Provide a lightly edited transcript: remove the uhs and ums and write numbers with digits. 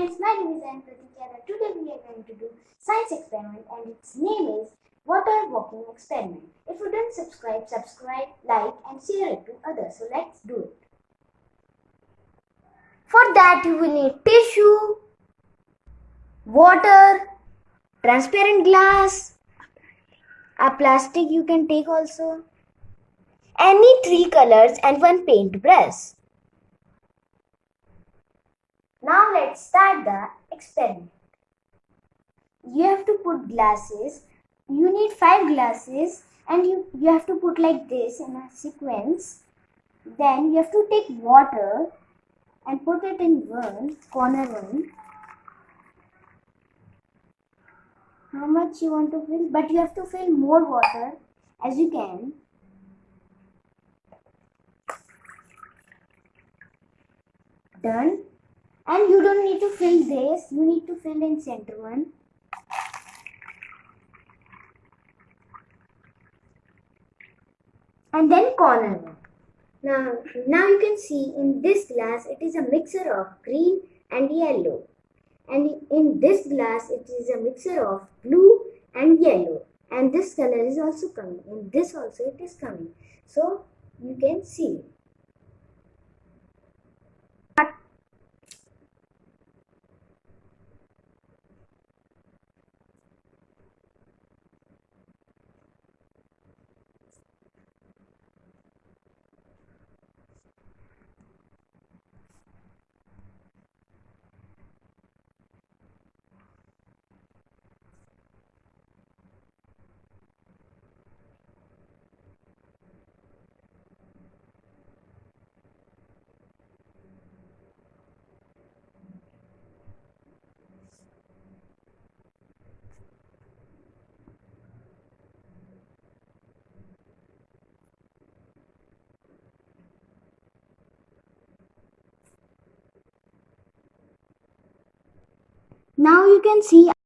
friends, my name is Pratikya. Today we are going to do science experiment and its name is water walking experiment. If you don't subscribe, like and share it to others. So let's do it. For that you will need tissue, water, transparent glass, a plastic you can take also, any 3 colors and 1 paint brush. Now let's start the experiment. You have to put glasses. You need 5 glasses and you have to put like this in a sequence. Then you have to take water and put it in one corner. How much you want to fill, but you have to fill more water as you can. Done. And you don't need to fill this, you need to fill in center one. And then corner one. Now you can see in this glass it is a mixture of green and yellow. And in this glass it is a mixture of blue and yellow. And this color is also coming. In this also it is coming. So you can see. Now you can see